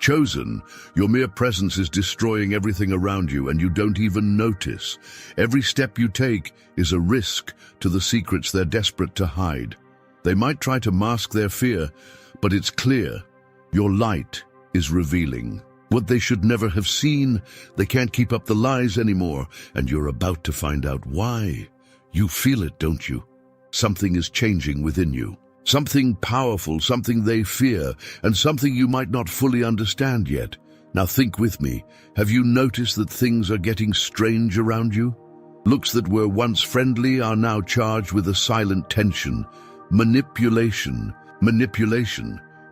Chosen, your mere presence is destroying everything around you and you don't even notice. Every step you take is a risk to the secrets they're desperate to hide. They might try to mask their fear, but it's clear. Your light is revealing what they should never have seen. They can't keep up the lies anymore, and you're about to find out why. You feel it, don't you? Something is changing within you. Something powerful, something they fear, and something you might not fully understand yet. Now think with me. Have you noticed that things are getting strange around you? Looks that were once friendly are now charged with a silent tension. Manipulation.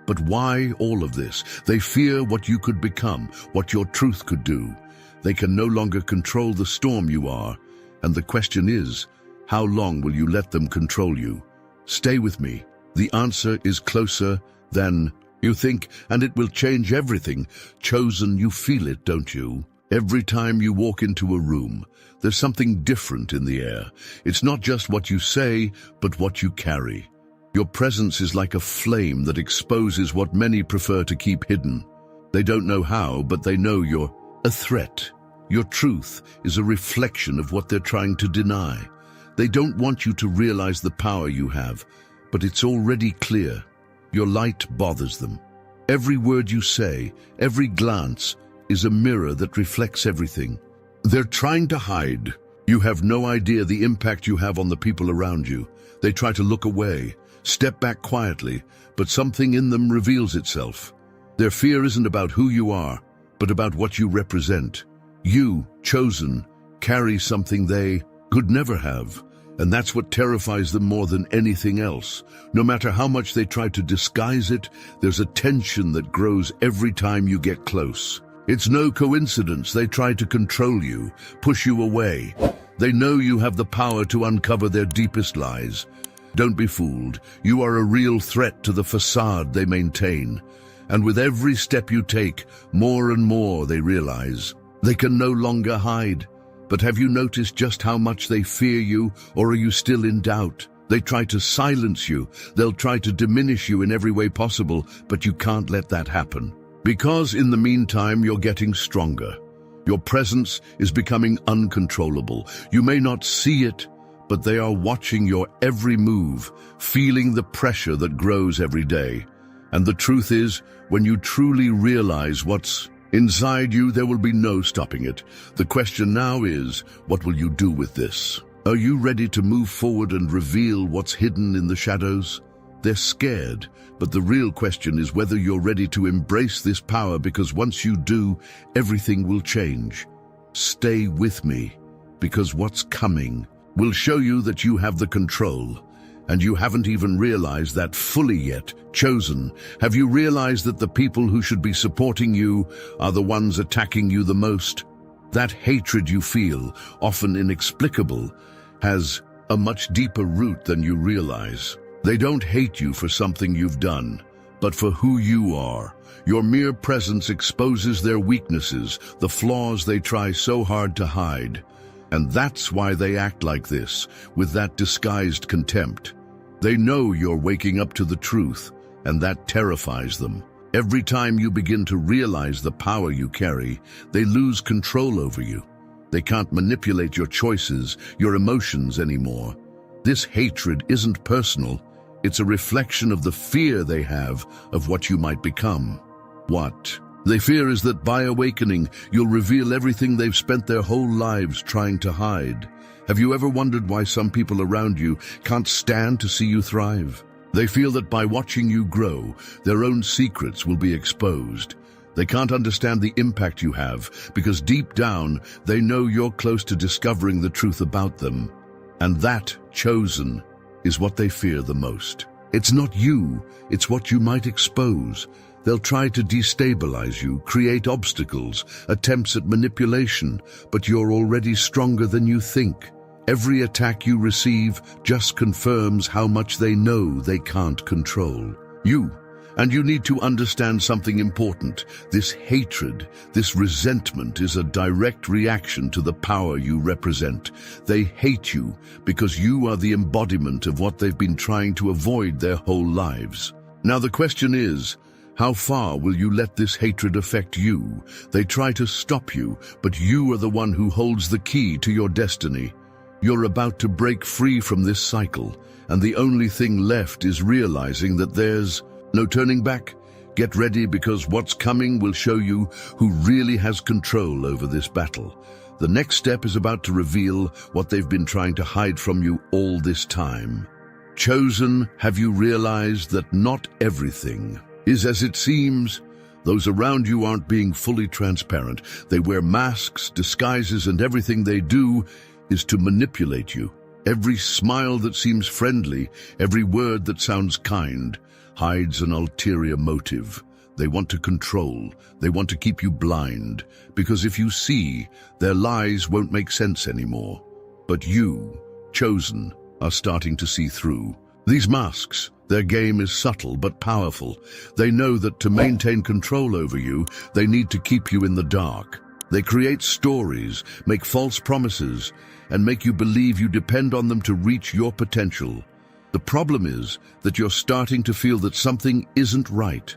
But why all of this? They fear what you could become, what your truth could do. They can no longer control the storm you are. And the question is, how long will you let them control you? Stay with me. The answer is closer than you think, and it will change everything. Chosen, you feel it, don't you? Every time you walk into a room, there's something different in the air. It's not just what you say, but what you carry. Your presence is like a flame that exposes what many prefer to keep hidden. They don't know how, but they know you're a threat. Your truth is a reflection of what they're trying to deny. They don't want you to realize the power you have, but it's already clear. Your light bothers them. Every word you say, every glance, is a mirror that reflects everything. They're trying to hide. You have no idea the impact you have on the people around you. They try to look away, step back quietly, but something in them reveals itself. Their fear isn't about who you are, but about what you represent. You, chosen, carry something they could never have. And that's what terrifies them more than anything else. No matter how much they try to disguise it, there's a tension that grows every time you get close. It's no coincidence they try to control you, push you away. They know you have the power to uncover their deepest lies. Don't be fooled. You are a real threat to the facade they maintain. And with every step you take, more and more they realize they can no longer hide. But have you noticed just how much they fear you, or are you still in doubt? They try to silence you. They'll try to diminish you in every way possible, but you can't let that happen. Because in the meantime, you're getting stronger. Your presence is becoming uncontrollable. You may not see it, but they are watching your every move, feeling the pressure that grows every day. And the truth is, when you truly realize what's inside you, there will be no stopping it. The question now is, what will you do with this? Are you ready to move forward and reveal what's hidden in the shadows? They're scared, but the real question is whether you're ready to embrace this power, because once you do, everything will change. Stay with me, because what's coming will show you that you have the control. And you haven't even realized that fully yet. Chosen, have you realized that the people who should be supporting you are the ones attacking you the most? That hatred you feel, often inexplicable, has a much deeper root than you realize. They don't hate you for something you've done, but for who you are. Your mere presence exposes their weaknesses, the flaws they try so hard to hide. And that's why they act like this, with that disguised contempt. They know you're waking up to the truth, and that terrifies them. Every time you begin to realize the power you carry, they lose control over you. They can't manipulate your choices, your emotions anymore. This hatred isn't personal. It's a reflection of the fear they have of what you might become. What they fear is that by awakening, you'll reveal everything they've spent their whole lives trying to hide. Have you ever wondered why some people around you can't stand to see you thrive? They feel that by watching you grow, their own secrets will be exposed. They can't understand the impact you have, because deep down, they know you're close to discovering the truth about them. And that, chosen, is what they fear the most. It's not you, it's what you might expose. They'll try to destabilize you, create obstacles, attempts at manipulation, but you're already stronger than you think. Every attack you receive just confirms how much they know they can't control you. And you need to understand something important. This hatred, this resentment is a direct reaction to the power you represent. They hate you because you are the embodiment of what they've been trying to avoid their whole lives. Now the question is, How far will you let this hatred affect you? They try to stop you, but you are the one who holds the key to your destiny. You're about to break free from this cycle, and the only thing left is realizing that there's no turning back. Get ready, because what's coming will show you who really has control over this battle. The next step is about to reveal what they've been trying to hide from you all this time. Chosen, have you realized that not everything is as it seems? Those around you aren't being fully transparent. They wear masks, disguises, and everything they do is to manipulate you. Every smile that seems friendly, every word that sounds kind, hides an ulterior motive. They want to control. They want to keep you blind, because if you see, their lies won't make sense anymore. But you, chosen, are starting to see through these masks. Their game is subtle but powerful. They know that to maintain control over you, they need to keep you in the dark. They create stories, make false promises, and make you believe you depend on them to reach your potential. The problem is that you're starting to feel that something isn't right.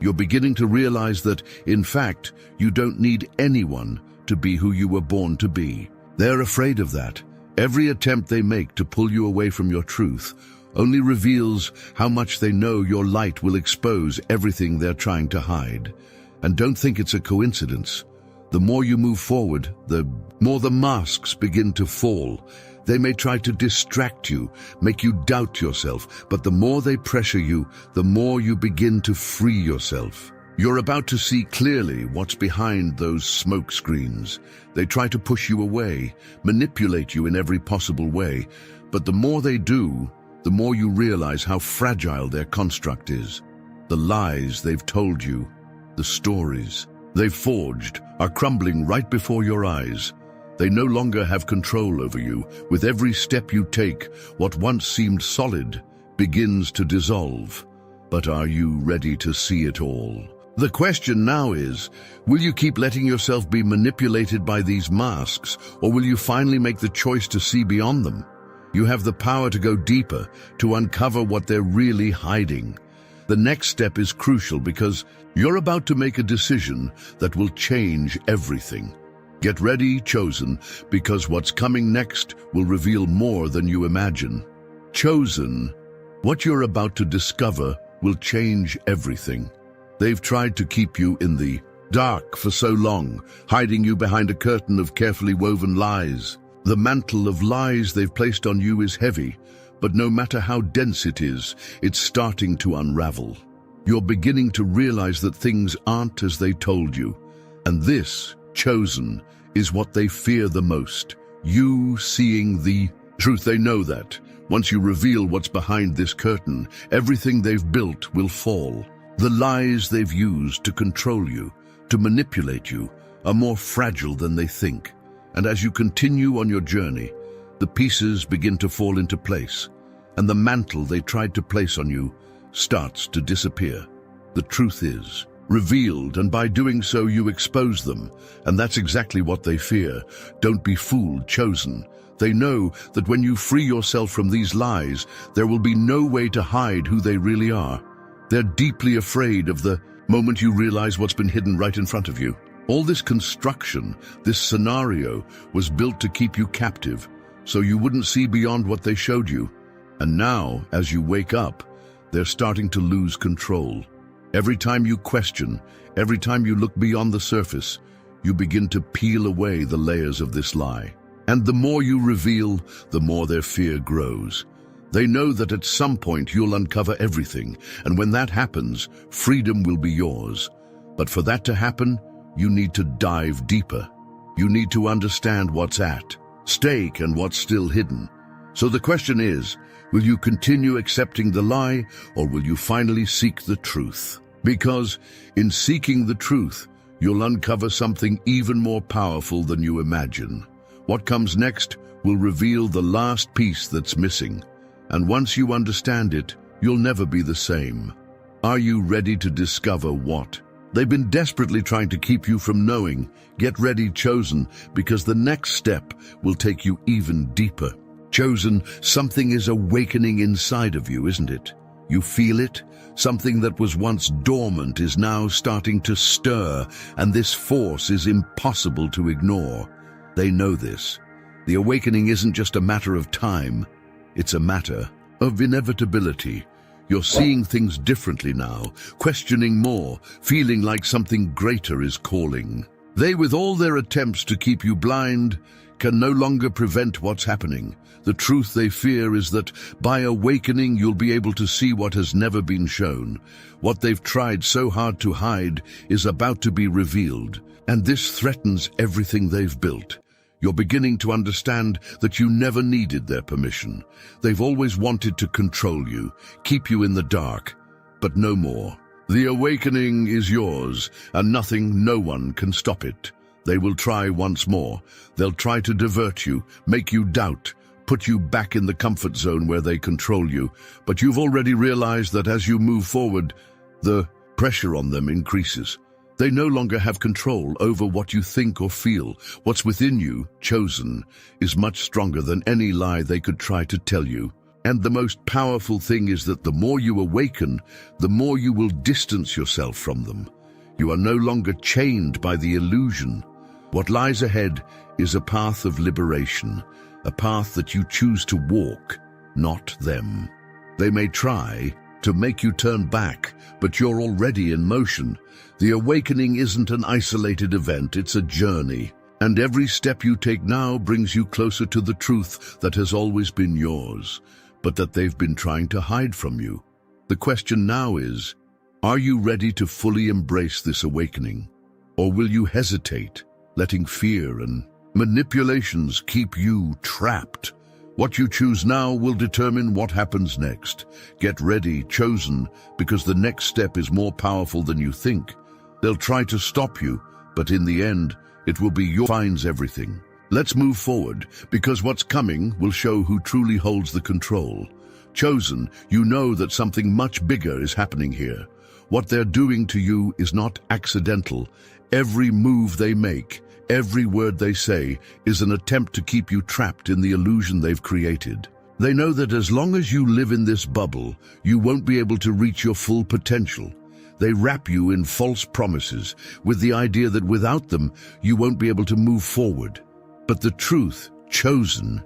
You're beginning to realize that, in fact, you don't need anyone to be who you were born to be. They're afraid of that. Every attempt they make to pull you away from your truth only reveals how much they know your light will expose everything they're trying to hide. And don't think it's a coincidence. The more you move forward, the more the masks begin to fall. They may try to distract you, make you doubt yourself, but the more they pressure you, the more you begin to free yourself. You're about to see clearly what's behind those smoke screens. They try to push you away, manipulate you in every possible way, but the more they do, the more you realize how fragile their construct is. The lies they've told you, the stories they've forged, are crumbling right before your eyes. They no longer have control over you. With every step you take, what once seemed solid begins to dissolve. But are you ready to see it all? The question now is, will you keep letting yourself be manipulated by these masks, or will you finally make the choice to see beyond them? You have the power to go deeper, to uncover what they're really hiding. The next step is crucial, because you're about to make a decision that will change everything. Get ready, chosen, because what's coming next will reveal more than you imagine. Chosen, what you're about to discover will change everything. They've tried to keep you in the dark for so long, hiding you behind a curtain of carefully woven lies. The mantle of lies they've placed on you is heavy, but no matter how dense it is, it's starting to unravel. You're beginning to realize that things aren't as they told you, and this, chosen, is what they fear the most. You seeing the truth. They know that once you reveal what's behind this curtain, everything they've built will fall. The lies they've used to control you, to manipulate you, are more fragile than they think. And as you continue on your journey, the pieces begin to fall into place, and the mantle they tried to place on you starts to disappear. The truth is revealed, and by doing so you expose them, and that's exactly what they fear. Don't be fooled, chosen. They know that when you free yourself from these lies, there will be no way to hide who they really are. They're deeply afraid of the moment you realize what's been hidden right in front of you. All this construction, this scenario, was built to keep you captive, so you wouldn't see beyond what they showed you. And now, as you wake up, they're starting to lose control. Every time you question, every time you look beyond the surface, you begin to peel away the layers of this lie. And the more you reveal, the more their fear grows. They know that at some point you'll uncover everything, and when that happens, freedom will be yours. But for that to happen, you need to dive deeper. You need to understand what's at stake and what's still hidden. So the question is, will you continue accepting the lie, or will you finally seek the truth? Because in seeking the truth, you'll uncover something even more powerful than you imagine. What comes next will reveal the last piece that's missing. And once you understand it, you'll never be the same. Are you ready to discover what they've been desperately trying to keep you from knowing? Get ready, chosen, because the next step will take you even deeper. Chosen, something is awakening inside of you, isn't it? You feel it? Something that was once dormant is now starting to stir, and this force is impossible to ignore. They know this. The awakening isn't just a matter of time, it's a matter of inevitability. You're seeing things differently now, questioning more, feeling like something greater is calling. They, with all their attempts to keep you blind, can no longer prevent what's happening. The truth they fear is that by awakening you'll be able to see what has never been shown. What they've tried so hard to hide is about to be revealed, and this threatens everything they've built. You're beginning to understand that you never needed their permission. They've always wanted to control you, keep you in the dark, but no more. The awakening is yours, and nothing, no one can stop it. They will try once more. They'll try to divert you, make you doubt, put you back in the comfort zone where they control you. But you've already realized that as you move forward, the pressure on them increases. They no longer have control over what you think or feel. What's within you, chosen, is much stronger than any lie they could try to tell you. And the most powerful thing is that the more you awaken, the more you will distance yourself from them. You are no longer chained by the illusion. What lies ahead is a path of liberation, a path that you choose to walk, not them. They may try to make you turn back, but you're already in motion. The awakening isn't an isolated event, it's a journey. And every step you take now brings you closer to the truth that has always been yours, but that they've been trying to hide from you. The question now is, are you ready to fully embrace this awakening? Or will you hesitate, letting fear and manipulations keep you trapped? What you choose now will determine what happens next. Get ready, chosen, because the next step is more powerful than you think. They'll try to stop you, but in the end, it will be your finds everything. Let's move forward, because what's coming will show who truly holds the control. Chosen, you know that something much bigger is happening here. What they're doing to you is not accidental. Every move they make, every word they say, is an attempt to keep you trapped in the illusion they've created. They know that as long as you live in this bubble, you won't be able to reach your full potential. They wrap you in false promises, with the idea that without them, you won't be able to move forward. But the truth, chosen,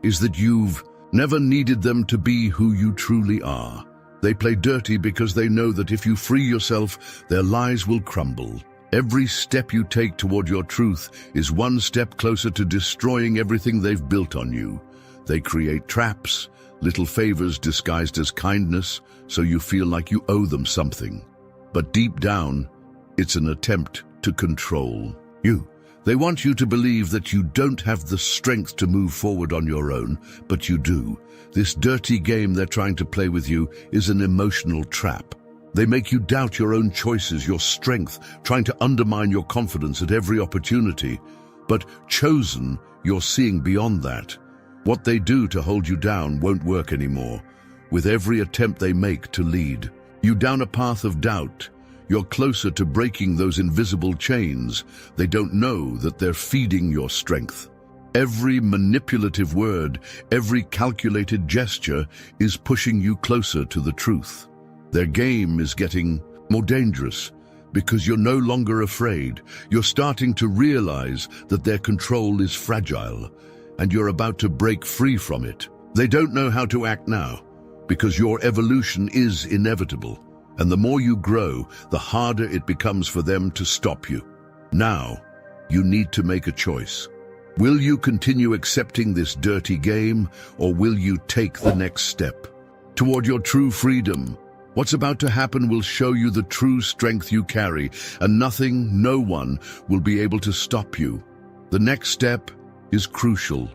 is that you've never needed them to be who you truly are. They play dirty because they know that if you free yourself, their lies will crumble. Every step you take toward your truth is one step closer to destroying everything they've built on you. They create traps, little favors disguised as kindness, so you feel like you owe them something. But deep down, it's an attempt to control you. They want you to believe that you don't have the strength to move forward on your own, but you do. This dirty game they're trying to play with you is an emotional trap. They make you doubt your own choices, your strength, trying to undermine your confidence at every opportunity. But chosen, you're seeing beyond that. What they do to hold you down won't work anymore. With every attempt they make to lead you down a path of doubt, you're closer to breaking those invisible chains. They don't know that they're feeding your strength. Every manipulative word, every calculated gesture is pushing you closer to the truth. Their game is getting more dangerous because you're no longer afraid. You're starting to realize that their control is fragile and you're about to break free from it. They don't know how to act now because your evolution is inevitable. And the more you grow, the harder it becomes for them to stop you. Now, you need to make a choice. Will you continue accepting this dirty game, or will you take the next step toward your true freedom? What's about to happen will show you the true strength you carry, and nothing, no one, will be able to stop you. The next step is crucial.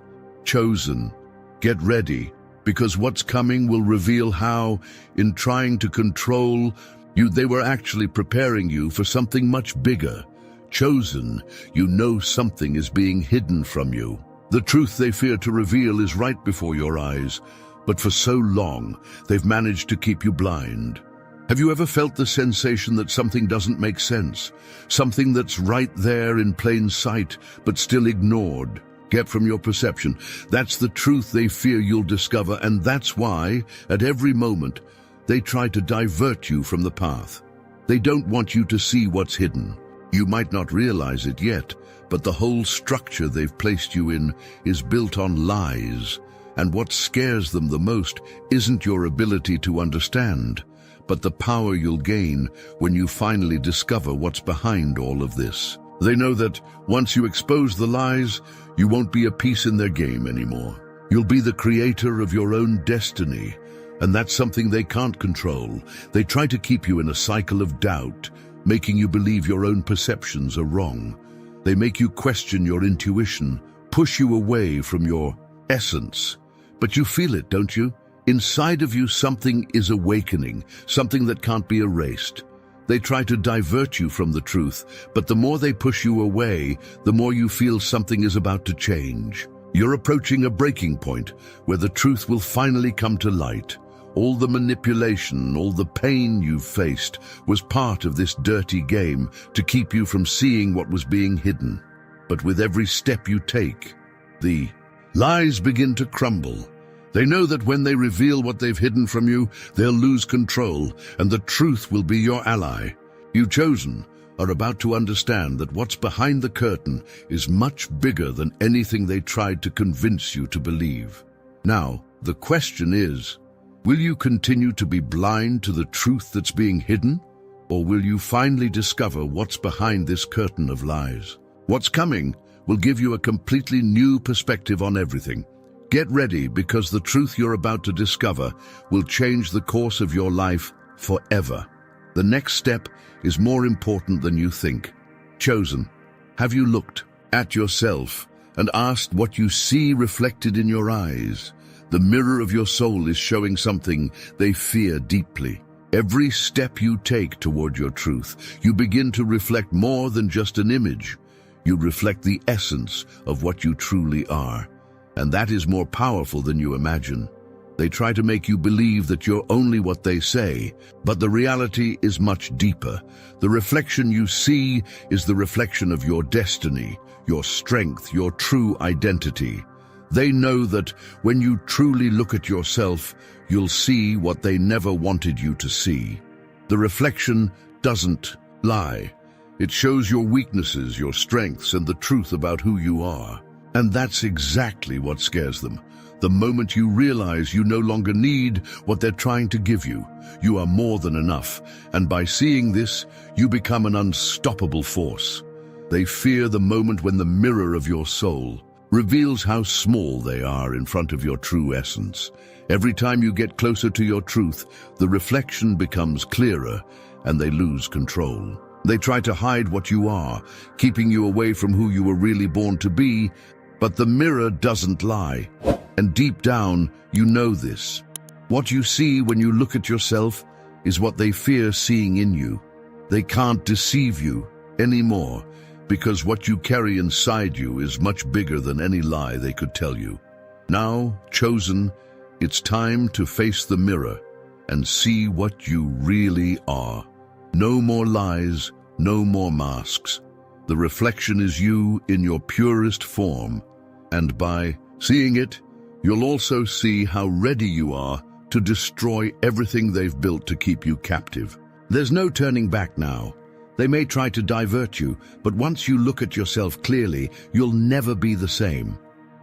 Chosen. Get ready, because what's coming will reveal how, in trying to control you, they were actually preparing you for something much bigger. Chosen, you know something is being hidden from you. The truth they fear to reveal is right before your eyes, but for so long, they've managed to keep you blind. Have you ever felt the sensation that something doesn't make sense? Something that's right there in plain sight, but still ignored? Get from your perception. That's the truth they fear you'll discover, and that's why, at every moment, They try to divert you from the path. They don't want you to see what's hidden. You might not realize it yet, but the whole structure they've placed you in is built on lies. And what scares them the most isn't your ability to understand, but the power you'll gain when you finally discover what's behind all of this. They know that once you expose the lies, you won't be a piece in their game anymore. You'll be the creator of your own destiny, and that's something they can't control. They try to keep you in a cycle of doubt, making you believe your own perceptions are wrong. They make you question your intuition, push you away from your essence. But you feel it, don't you? Inside of you, something is awakening, something that can't be erased. They try to divert you from the truth, but the more they push you away, the more you feel something is about to change. You're approaching a breaking point where the truth will finally come to light. All the manipulation, all the pain you've faced was part of this dirty game to keep you from seeing what was being hidden. But with every step you take, the lies begin to crumble. They know that when they reveal what they've hidden from you, they'll lose control, and the truth will be your ally. You chosen are about to understand that what's behind the curtain is much bigger than anything they tried to convince you to believe. Now, the question is, will you continue to be blind to the truth that's being hidden, or will you finally discover what's behind this curtain of lies? What's coming will give you a completely new perspective on everything. Get ready, because the truth you're about to discover will change the course of your life forever. The next step is more important than you think. Chosen, have you looked at yourself and asked what you see reflected in your eyes? The mirror of your soul is showing something they fear deeply. Every step you take toward your truth, you begin to reflect more than just an image. You reflect the essence of what you truly are. And that is more powerful than you imagine. They try to make you believe that you're only what they say, but the reality is much deeper. The reflection you see is the reflection of your destiny, your strength, your true identity. They know that when you truly look at yourself, you'll see what they never wanted you to see. The reflection doesn't lie. It shows your weaknesses, your strengths, and the truth about who you are. And that's exactly what scares them. The moment you realize you no longer need what they're trying to give you, you are more than enough. And by seeing this, you become an unstoppable force. They fear the moment when the mirror of your soul reveals how small they are in front of your true essence. Every time you get closer to your truth, the reflection becomes clearer and they lose control. They try to hide what you are, keeping you away from who you were really born to be, but the mirror doesn't lie. And deep down, you know this. What you see when you look at yourself is what they fear seeing in you. They can't deceive you anymore, because what you carry inside you is much bigger than any lie they could tell you. Now, chosen, it's time to face the mirror and see what you really are. No more lies, no more masks. The reflection is you in your purest form, and by seeing it, you'll also see how ready you are to destroy everything they've built to keep you captive. There's no turning back now. They may try to divert you, but once you look at yourself clearly, you'll never be the same.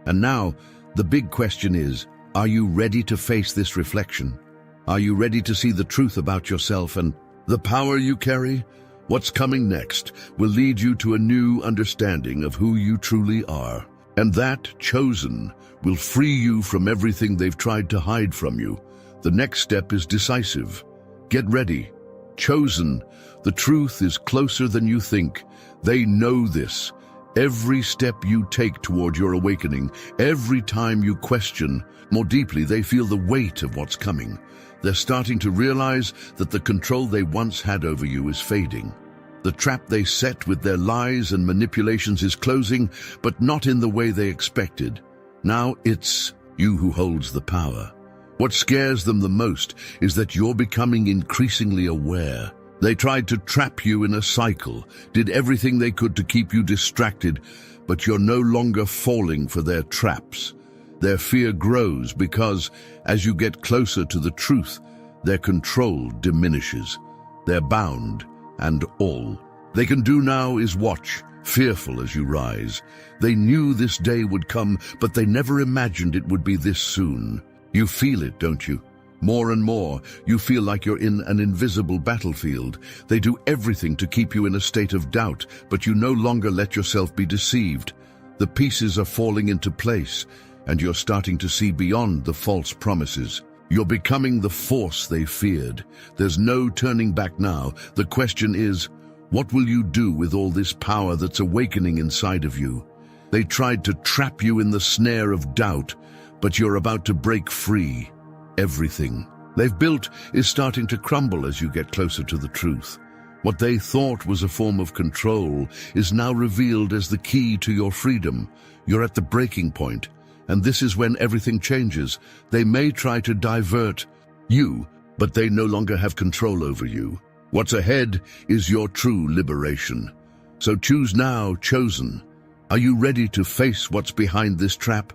And now, the big question is, are you ready to face this reflection? Are you ready to see the truth about yourself and the power you carry? What's coming next will lead you to a new understanding of who you truly are. And that, chosen, will free you from everything they've tried to hide from you. The next step is decisive. Get ready. Chosen, the truth is closer than you think. They know this. Every step you take toward your awakening, every time you question more deeply, they feel the weight of what's coming. They're starting to realize that the control they once had over you is fading. The trap they set with their lies and manipulations is closing, but not in the way they expected. Now it's you who holds the power. What scares them the most is that you're becoming increasingly aware. They tried to trap you in a cycle, did everything they could to keep you distracted, but you're no longer falling for their traps. Their fear grows because, as you get closer to the truth, Their control diminishes. They're bound, and all they can do now is watch, fearful as you rise. They knew this day would come, but they never imagined it would be this soon. You feel it, don't you? More and more, you feel like you're in an invisible battlefield. They do everything to keep you in a state of doubt, but you no longer let yourself be deceived. The pieces are falling into place, and you're starting to see beyond the false promises. You're becoming the force they feared. There's no turning back now. The question is, what will you do with all this power that's awakening inside of you? They tried to trap you in the snare of doubt, but you're about to break free. Everything they've built is starting to crumble as you get closer to the truth. What they thought was a form of control is now revealed as the key to your freedom. You're at the breaking point, and this is when everything changes. They may try to divert you, but they no longer have control over you. What's ahead is your true liberation. So choose now, chosen. Are you ready to face what's behind this trap?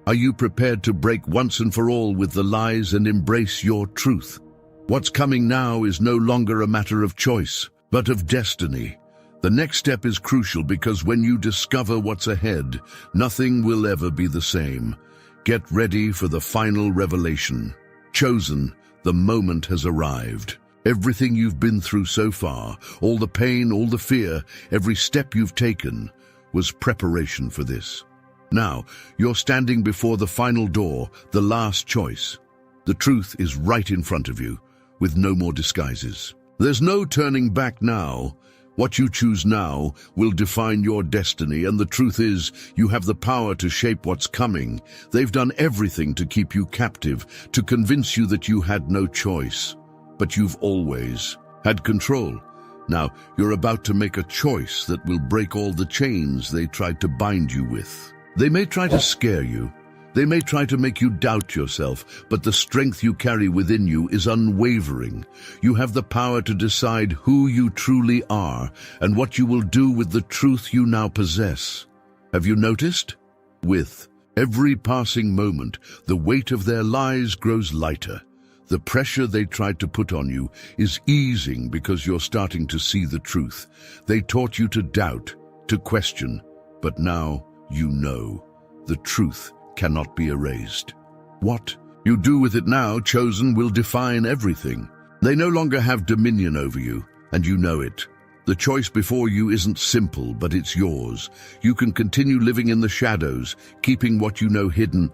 Are you prepared to break once and for all with the lies and embrace your truth? What's coming now is no longer a matter of choice, but of destiny. The next step is crucial because when you discover what's ahead, nothing will ever be the same. Get ready for the final revelation. Chosen, the moment has arrived. Everything you've been through so far, all the pain, all the fear, every step you've taken, was preparation for this. Now, you're standing before the final door, the last choice. The truth is right in front of you, with no more disguises. There's no turning back now. What you choose now will define your destiny, and the truth is, you have the power to shape what's coming. They've done everything to keep you captive, to convince you that you had no choice. But you've always had control. Now, you're about to make a choice that will break all the chains they tried to bind you with. They may try to scare you. They may try to make you doubt yourself, but the strength you carry within you is unwavering. You have the power to decide who you truly are and what you will do with the truth you now possess. Have you noticed? With every passing moment, the weight of their lies grows lighter. The pressure they tried to put on you is easing because you're starting to see the truth. They taught you to doubt, to question, but now you know. The truth cannot be erased. What you do with it now, chosen, will define everything. They no longer have dominion over you, and you know it. The choice before you isn't simple, but it's yours. You can continue living in the shadows, keeping what you know hidden,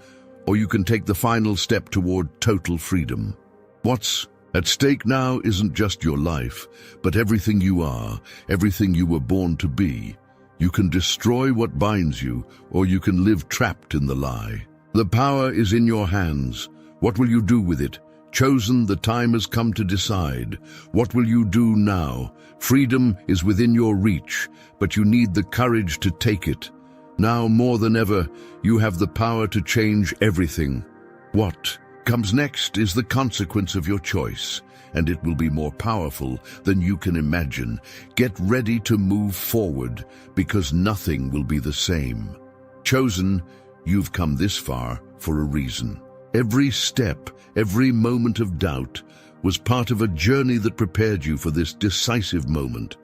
or you can take the final step toward total freedom. What's at stake now isn't just your life, but everything you are, everything you were born to be. You can destroy what binds you, or you can live trapped in the lie. The power is in your hands. What will you do with it? Chosen, the time has come to decide. What will you do now? Freedom is within your reach, but you need the courage to take it. Now more than ever, you have the power to change everything. What comes next is the consequence of your choice, and it will be more powerful than you can imagine. Get ready to move forward, because nothing will be the same. Chosen, you've come this far for a reason. Every step, every moment of doubt was part of a journey that prepared you for this decisive moment.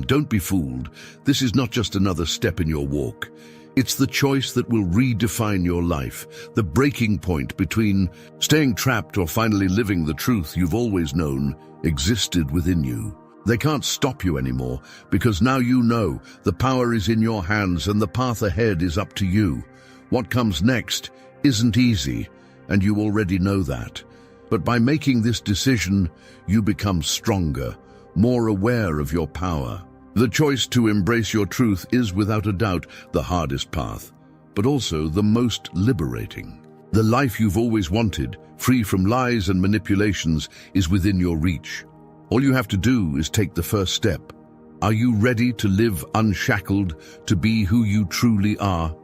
Don't be fooled. This is not just another step in your walk. It's the choice that will redefine your life, the breaking point between staying trapped or finally living the truth you've always known existed within you. They can't stop you anymore, because now you know the power is in your hands and the path ahead is up to you. What comes next isn't easy, and you already know that. But by making this decision, you become stronger, more aware of your power. The choice to embrace your truth is without a doubt the hardest path, but also the most liberating. The life you've always wanted, free from lies and manipulations, is within your reach. All you have to do is take the first step. Are you ready to live unshackled, to be who you truly are?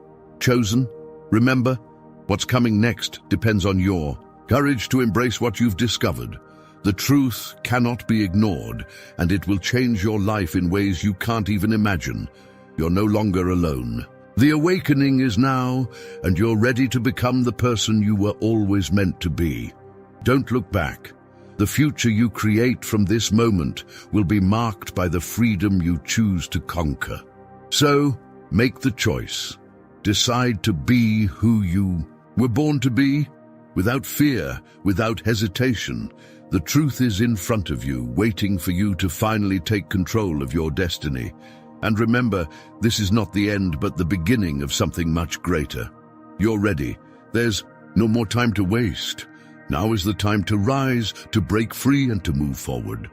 Chosen? Remember, what's coming next depends on your courage to embrace what you've discovered. The truth cannot be ignored, and it will change your life in ways you can't even imagine. You're no longer alone. The awakening is now, and you're ready to become the person you were always meant to be. Don't look back. The future you create from this moment will be marked by the freedom you choose to conquer. So, make the choice. Decide to be who you were born to be, without fear, without hesitation. The truth is in front of you, waiting for you to finally take control of your destiny. And remember, this is not the end, but the beginning of something much greater. You're ready. There's no more time to waste. Now is the time to rise, to break free, and to move forward.